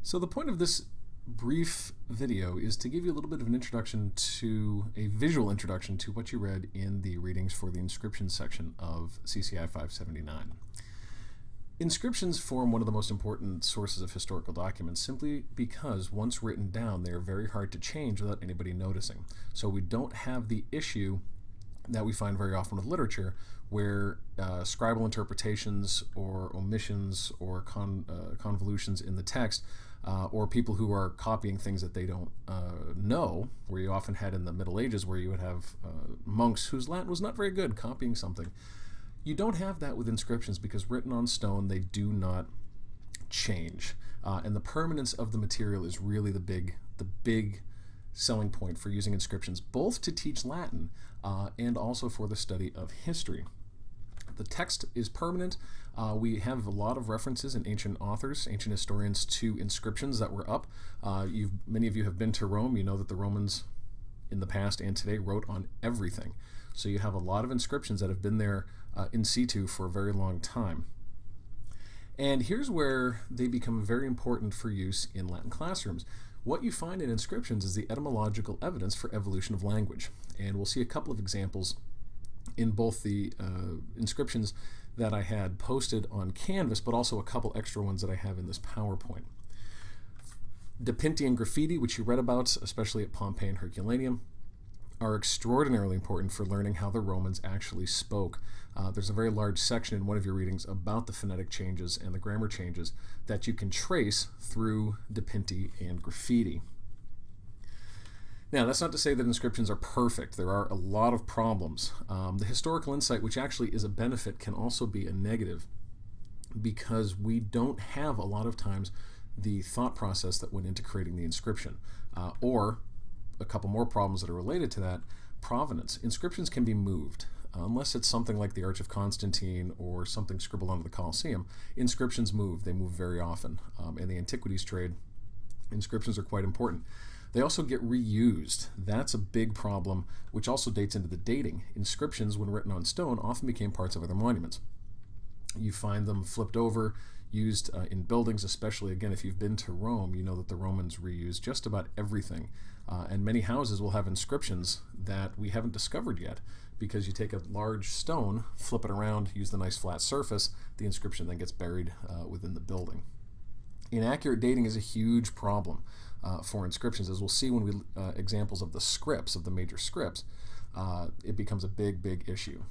So the point of this brief video is to give you a little bit of an introduction to a visual introduction to what you read in the readings for the inscriptions section of CCI 579. Inscriptions form one of the most important sources of historical documents simply because once written down they are very hard to change without anybody noticing. So we don't have the issue that we find very often with literature where scribal interpretations or omissions or convolutions in the text or people who are copying things that they don't know, where you often had in the Middle Ages where you would have monks whose Latin was not very good copying something. You don't have that with inscriptions because written on stone they do not change, and the permanence of the material is really the big selling point for using inscriptions, both to teach Latin and also for the study of history. The text is permanent. We have a lot of references in ancient authors, ancient historians, to inscriptions that were up. Many of you have been to Rome. You know that the Romans in the past and today wrote on everything. So you have a lot of inscriptions that have been there in situ for a very long time. And here's where they become very important for use in Latin classrooms. What you find in inscriptions is the etymological evidence for evolution of language. And we'll see a couple of examples in both the inscriptions that I had posted on Canvas, but also a couple extra ones that I have in this PowerPoint. Dipinti and graffiti, which you read about, especially at Pompeii and Herculaneum, are extraordinarily important for learning how the Romans actually spoke. There's a very large section in one of your readings about the phonetic changes and the grammar changes that you can trace through Dipinti and graffiti. Now, that's not to say that inscriptions are perfect. There are a lot of problems. The historical insight, which actually is a benefit, can also be a negative because we don't have a lot of times the thought process that went into creating the inscription. Or a couple more problems that are related to that, provenance. Inscriptions can be moved. Unless it's something like the Arch of Constantine or something scribbled onto the Colosseum, inscriptions move. They move very often. In the antiquities trade, inscriptions are quite important. They also get reused. That's a big problem, which also dates into the dating. Inscriptions, when written on stone, often became parts of other monuments. You find them flipped over, used in buildings, especially, again, if you've been to Rome, you know that the Romans reused just about everything. And many houses will have inscriptions that we haven't discovered yet because you take a large stone, flip it around, use the nice flat surface, the inscription then gets buried within the building. Inaccurate dating is a huge problem for inscriptions. As we'll see when we examples of the scripts, of the major scripts, it becomes a big issue.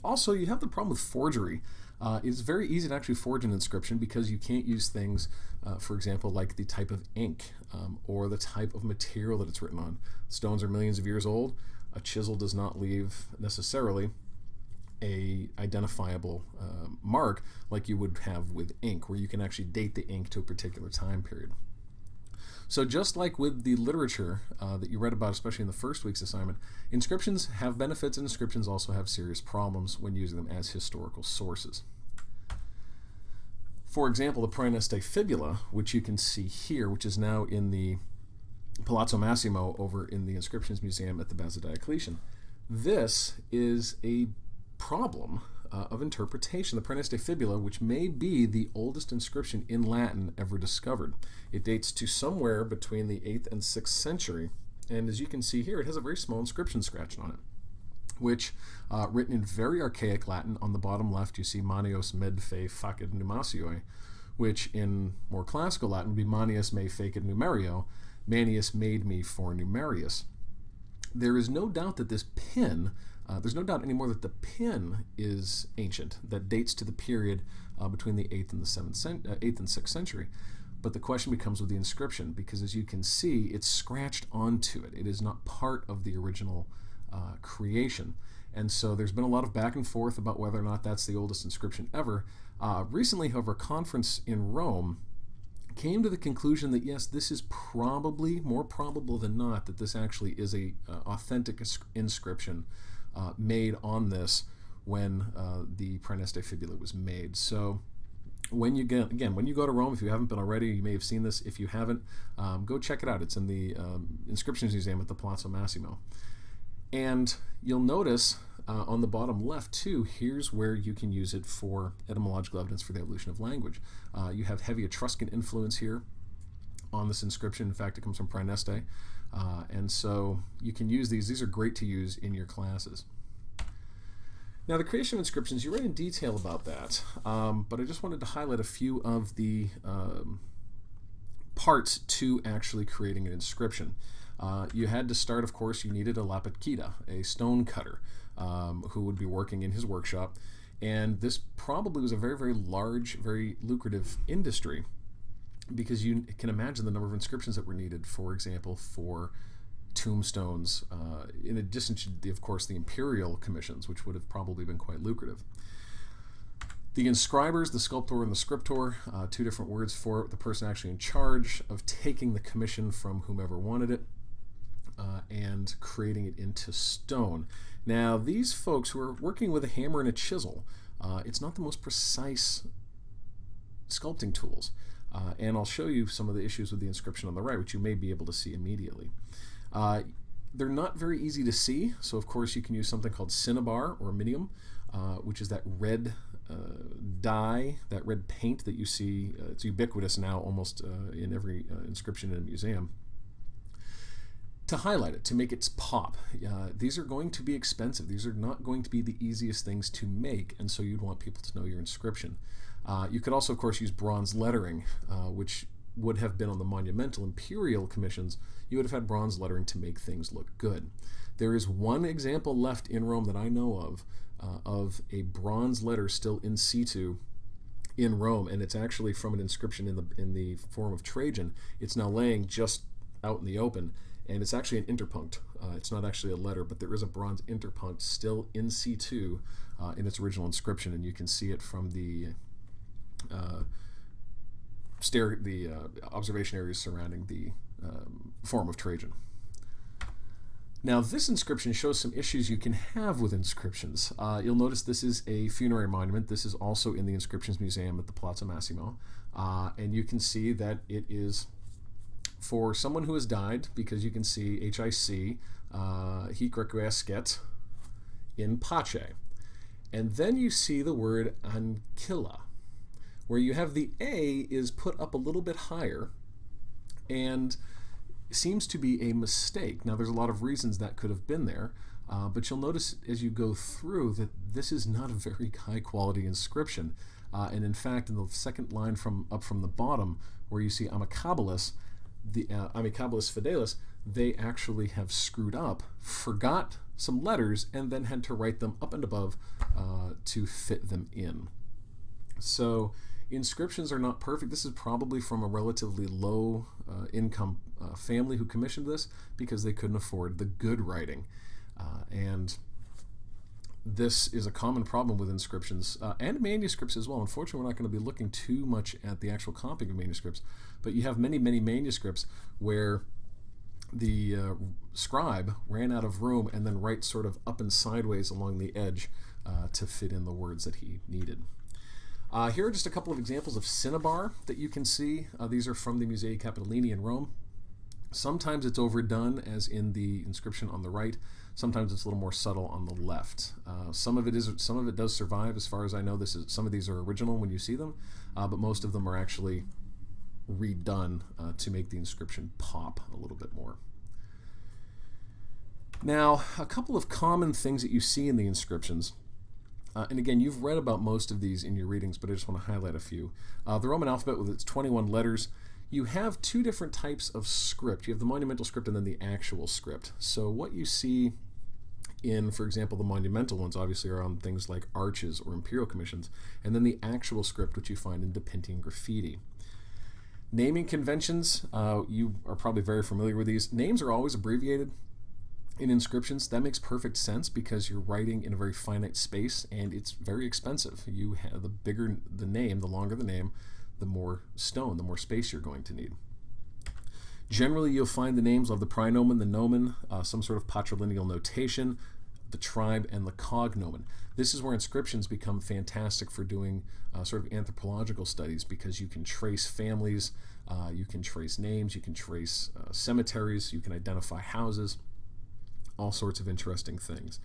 Also, you have the problem with forgery. It's very easy to actually forge an inscription because you can't use things, for example, like the type of ink or the type of material that it's written on. Stones are millions of years old. A chisel does not leave necessarily a identifiable mark like you would have with ink, where you can actually date the ink to a particular time period. So just like with the literature that you read about, especially in the first week's assignment, inscriptions have benefits and inscriptions also have serious problems when using them as historical sources. For example, the Praeneste Fibula, which you can see here, which is now in the Palazzo Massimo over in the Inscriptions Museum at the Baza Diocletian. This is a problem of interpretation. The Praeneste Fibula, which may be the oldest inscription in Latin ever discovered. It dates to somewhere between the 8th and 6th century, and as you can see here, it has a very small inscription scratched on it, which, written in very archaic Latin, on the bottom left you see Manios med fe facit numatiae, which in more classical Latin would be Manius me fecit numerio, Manius made me for Numerius. There is no doubt that this pin, there's no doubt anymore that the pin is ancient, that dates to the period between the 8th and the 8th and 6th century. But the question becomes with the inscription, because as you can see, it's scratched onto it. It is not part of the original creation. And so there's been a lot of back and forth about whether or not that's the oldest inscription ever. Recently, however, a conference in Rome came to the conclusion that yes, this is probably more probable than not that this actually is a authentic inscription made on this when the Praeneste Fibula was made. So when you go to Rome, if you haven't been already, you may have seen this. If you haven't, go check it out. It's in the Inscriptions Museum at the Palazzo Massimo. And you'll notice on the bottom left too, here's where you can use it for etymological evidence for the evolution of language. You have heavy Etruscan influence here, on this inscription. In fact, it comes from Praeneste. And so you can use these. These are great to use in your classes. Now, the creation of inscriptions, you read in detail about that, but I just wanted to highlight a few of the parts to actually creating an inscription. You had to start, of course, you needed a lapidkita, a stone cutter, who would be working in his workshop. And this probably was a very, very large, very lucrative industry, because you can imagine the number of inscriptions that were needed, for example, for tombstones, in addition to, of course, the imperial commissions, which would have probably been quite lucrative. The inscribers, the sculptor and the scriptor, two different words for the person actually in charge of taking the commission from whomever wanted it and creating it into stone. Now, these folks who are working with a hammer and a chisel, it's not the most precise sculpting tools. And I'll show you some of the issues with the inscription on the right, which you may be able to see immediately. They're not very easy to see, so of course you can use something called cinnabar or minium, which is that red dye, that red paint that you see. It's ubiquitous now almost in every inscription in a museum, to highlight it, to make it pop. These are going to be expensive. These are not going to be the easiest things to make, and so you'd want people to know your inscription. You could also, of course, use bronze lettering, which would have been on the monumental imperial commissions. You would have had bronze lettering to make things look good. There is one example left in Rome that I know of a bronze letter still in situ in Rome, and it's actually from an inscription in the Forum of Trajan. It's now laying just out in the open, and it's actually an interpunct. It's not actually a letter, but there is a bronze interpunct still in situ in its original inscription, and you can see it from the observation areas surrounding the Forum of Trajan. Now, this inscription shows some issues you can have with inscriptions. You'll notice this is a funerary monument. This is also in the Inscriptions Museum at the Palazzo Massimo, and you can see that it is for someone who has died, because you can see HIC, hic requiescat, in pace. And then you see the word ancilla, where you have the A is put up a little bit higher, and seems to be a mistake. Now, there's a lot of reasons that could have been there, but you'll notice as you go through that this is not a very high quality inscription. And in fact, in the second line up from the bottom, where you see amicabilis, the amicabilis fidelis, they actually have screwed up, forgot some letters, and then had to write them up and above to fit them in. So inscriptions are not perfect. This is probably from a relatively low income family who commissioned this, because they couldn't afford the good writing. And this is a common problem with inscriptions and manuscripts as well. Unfortunately, we're not going to be looking too much at the actual copying of manuscripts, but you have many, many manuscripts where the scribe ran out of room and then writes sort of up and sideways along the edge to fit in the words that he needed. Here are just a couple of examples of cinnabar that you can see. These are from the Musei Capitolini in Rome. Sometimes it's overdone, as in the inscription on the right. Sometimes it's a little more subtle on the left. Some of it does survive, as far as I know. Some of these are original when you see them, but most of them are actually redone to make the inscription pop a little bit more. Now, a couple of common things that you see in the inscriptions. And again, you've read about most of these in your readings, but I just want to highlight a few. The Roman alphabet with its 21 letters. You have two different types of script. You have the monumental script and then the actual script. So what you see in, for example, the monumental ones obviously are on things like arches or imperial commissions, and then the actual script, which you find in depicting graffiti. Naming conventions, you are probably very familiar with these. Names are always abbreviated in inscriptions. That makes perfect sense, because you're writing in a very finite space and it's very expensive. You have the bigger the name, the longer the name, the more stone, the more space you're going to need. Generally, you'll find the names of the praenomen, the nomen, some sort of patrilineal notation, the tribe, and the cognomen. This is where inscriptions become fantastic for doing sort of anthropological studies, because you can trace families, you can trace names, you can trace cemeteries, you can identify houses, all sorts of interesting things.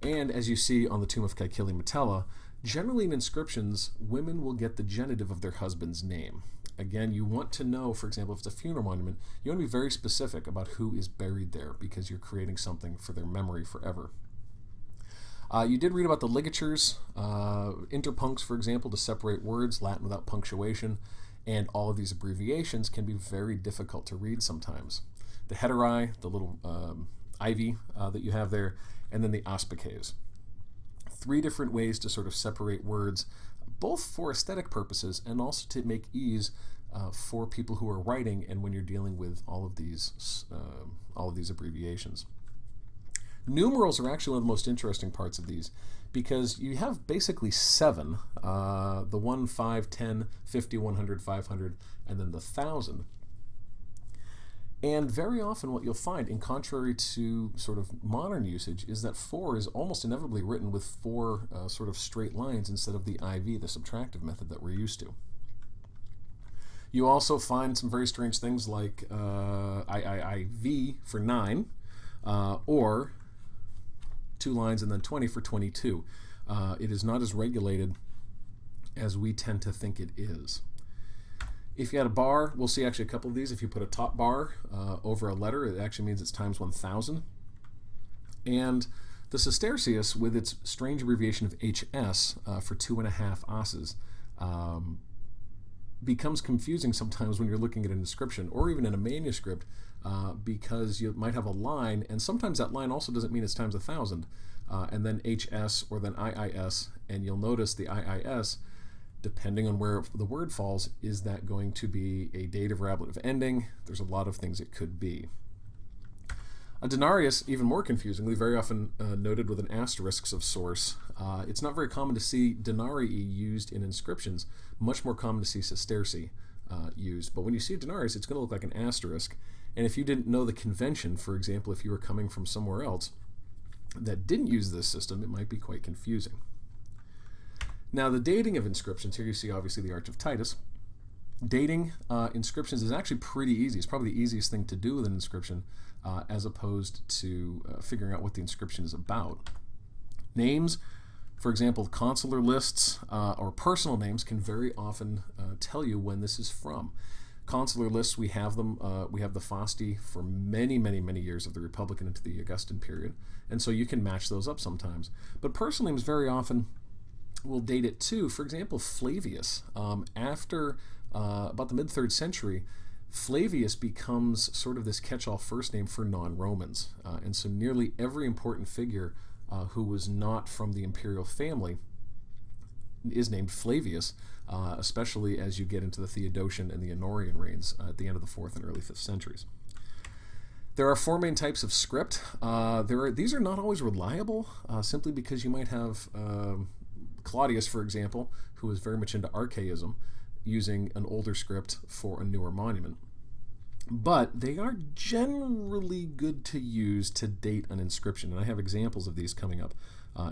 And as you see on the tomb of Caecilium Metella, generally in inscriptions, women will get the genitive of their husband's name. Again, you want to know, for example, if it's a funeral monument, you want to be very specific about who is buried there because you're creating something for their memory forever. You did read about the ligatures, interpuncts, for example, to separate words, Latin without punctuation, and all of these abbreviations can be very difficult to read sometimes. The heteri, the little ivy that you have there, and then the auspices. 3 different ways to sort of separate words, both for aesthetic purposes and also to make ease for people who are writing and when you're dealing with all of these abbreviations. Numerals are actually one of the most interesting parts of these because you have basically 7, the 1, 5, 10, 50, 100, 500, and then the 1,000. And very often what you'll find, in contrary to sort of modern usage, is that 4 is almost inevitably written with 4 sort of straight lines instead of the IV, the subtractive method that we're used to. You also find some very strange things like IIIV for 9, or 2 lines and then 20 for 22. It is not as regulated as we tend to think it is. If you had a bar, we'll see actually a couple of these. If you put a top bar over a letter, it actually means it's times 1,000. And the sestercius, with its strange abbreviation of HS for 2.5 asses, becomes confusing sometimes when you're looking at an inscription or even in a manuscript because you might have a line, and sometimes that line also doesn't mean it's times 1,000, and then HS or then IIS, and you'll notice the IIS, depending on where the word falls, is that going to be a dative or ablative ending? There's a lot of things it could be. A denarius, even more confusingly, very often noted with an asterisk of source. It's not very common to see denarii used in inscriptions, much more common to see sesterci used. But when you see a denarius, it's going to look like an asterisk. And if you didn't know the convention, for example, if you were coming from somewhere else that didn't use this system, it might be quite confusing. Now, the dating of inscriptions, here you see obviously the Arch of Titus. Dating inscriptions is actually pretty easy. It's probably the easiest thing to do with an inscription as opposed to figuring out what the inscription is about. Names, for example, consular lists or personal names can very often tell you when this is from. Consular lists, we have them. We have the Fasti for many, many, many years of the Republican into the Augustan period, and so you can match those up sometimes. But personal names very often will date it too. For example, Flavius. After about the mid-3rd century, Flavius becomes sort of this catch-all first name for non-Romans. And so nearly every important figure who was not from the imperial family is named Flavius, especially as you get into the Theodosian and the Honorian reigns at the end of the 4th and early 5th centuries. There are 4 main types of script. These are not always reliable, simply because you might have Claudius, for example, who is very much into archaism, using an older script for a newer monument. But they are generally good to use to date an inscription, and I have examples of these coming up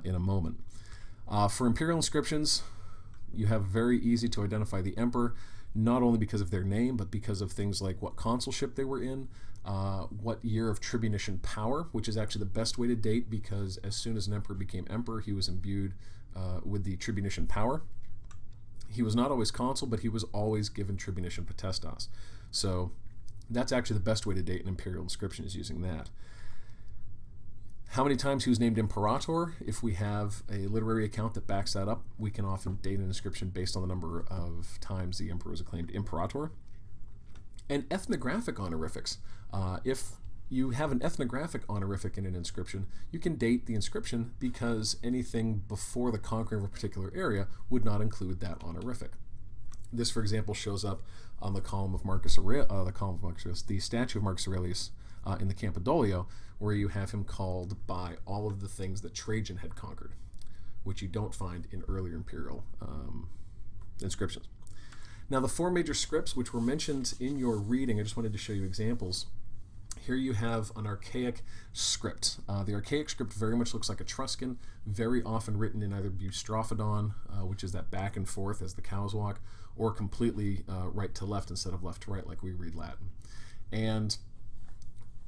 in a moment. For imperial inscriptions, you have very easy to identify the emperor, not only because of their name, but because of things like what consulship they were in, what year of tribunician power, which is actually the best way to date, because as soon as an emperor became emperor, he was imbued with the tribunician power. He was not always consul, but he was always given tribunician potestas. So that's actually the best way to date an imperial inscription, is using that. How many times he was named imperator? If we have a literary account that backs that up, we can often date an inscription based on the number of times the emperor was acclaimed imperator. And ethnographic honorifics. If you have an ethnographic honorific in an inscription, you can date the inscription because anything before the conquering of a particular area would not include that honorific. This, for example, shows up on the column of Marcus Aurelius, the statue of Marcus Aurelius in the Campidoglio, where you have him called by all of the things that Trajan had conquered, which you don't find in earlier imperial inscriptions. Now, the 4 major scripts, which were mentioned in your reading, I just wanted to show you examples. Here you have an archaic script. The archaic script very much looks like Etruscan, very often written in either Boustrophedon, which is that back and forth as the cows walk, or completely right to left instead of left to right like we read Latin. And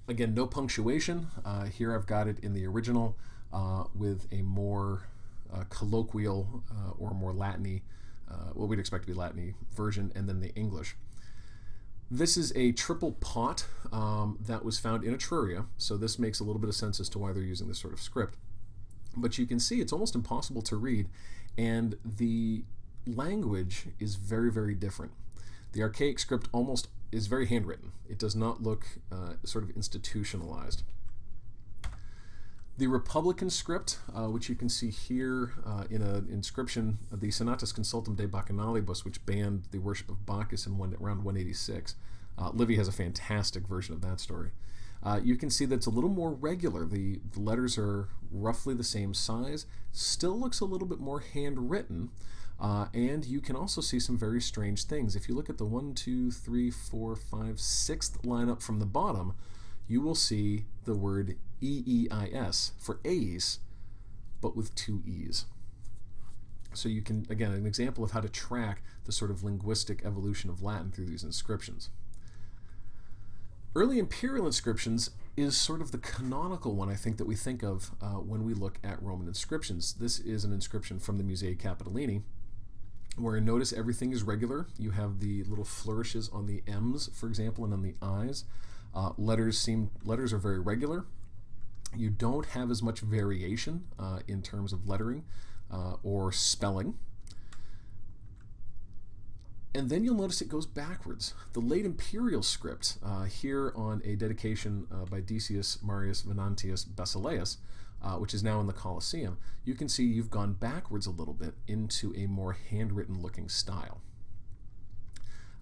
again, no punctuation. Here I've got it in the original with a more colloquial or more Latin-y, what we'd expect to be Latin-y version, and then the English. This is a triple pot that was found in Etruria, so this makes a little bit of sense as to why they're using this sort of script. But you can see it's almost impossible to read, and the language is very, very different. The archaic script almost is very handwritten. It does not look sort of institutionalized. The Republican script, which you can see here in an inscription of the Senatus Consultum de Bacchanalibus, which banned the worship of Bacchus in around 186. Livy has a fantastic version of that story. You can see that it's a little more regular. The letters are roughly the same size, still looks a little bit more handwritten, and you can also see some very strange things. If you look at the 1, 2, 3, 4, 5, 6th line up from the bottom, you will see the word EEIS for A's, but with 2 E's. So you can, again, an example of how to track the sort of linguistic evolution of Latin through these inscriptions. Early imperial inscriptions is sort of the canonical one, I think, that we think of when we look at Roman inscriptions. This is an inscription from the Musei Capitolini, where notice everything is regular. You have the little flourishes on the M's, for example, and on the I's. Letters are very regular. You don't have as much variation in terms of lettering or spelling. And then you'll notice it goes backwards. The late imperial script here on a dedication by Decius Marius Venantius Basileus, which is now in the Colosseum, you can see you've gone backwards a little bit into a more handwritten looking style.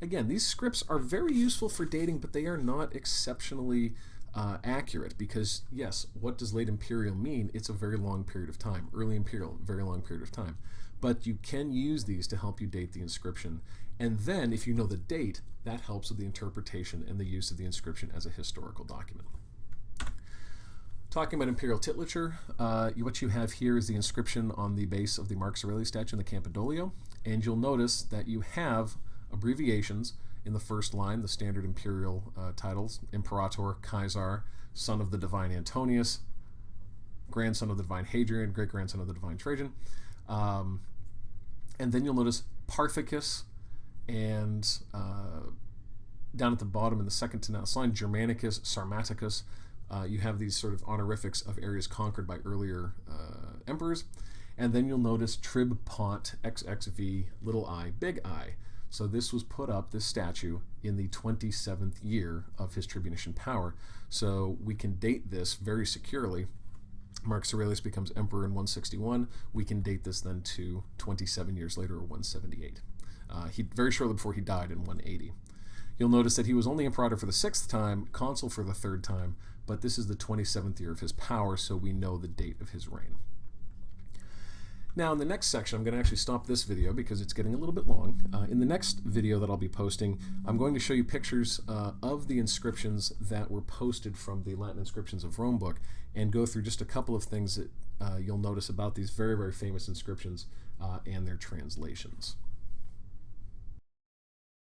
Again, these scripts are very useful for dating, but they are not exceptionally accurate because, yes, what does late imperial mean? It's a very long period of time. Early imperial, very long period of time. But you can use these to help you date the inscription. And then, if you know the date, that helps with the interpretation and the use of the inscription as a historical document. Talking about imperial titulature, what you have here is the inscription on the base of the Marcus Aurelius statue in the Campidoglio. And you'll notice that you have abbreviations in the first line, the standard imperial titles: Imperator, Caesar, son of the divine Antonius, grandson of the divine Hadrian, great-grandson of the divine Trajan. And then you'll notice Parthicus, and down at the bottom in the second to last line, Germanicus, Sarmaticus. You have these sort of honorifics of areas conquered by earlier emperors. And then you'll notice Trib Pot XXV little I big I. So this was put up, this statue, in the 27th year of his tribunician power. So we can date this very securely. Marcus Aurelius becomes emperor in 161. We can date this then to 27 years later, or 178. Very shortly before he died in 180. You'll notice that he was only imperator for the 6th time, consul for the 3rd time, but this is the 27th year of his power, so we know the date of his reign. Now, in the next section, I'm going to actually stop this video because it's getting a little bit long. In the next video that I'll be posting, I'm going to show you pictures of the inscriptions that were posted from the Latin Inscriptions of Rome book and go through just a couple of things that you'll notice about these very, very famous inscriptions and their translations.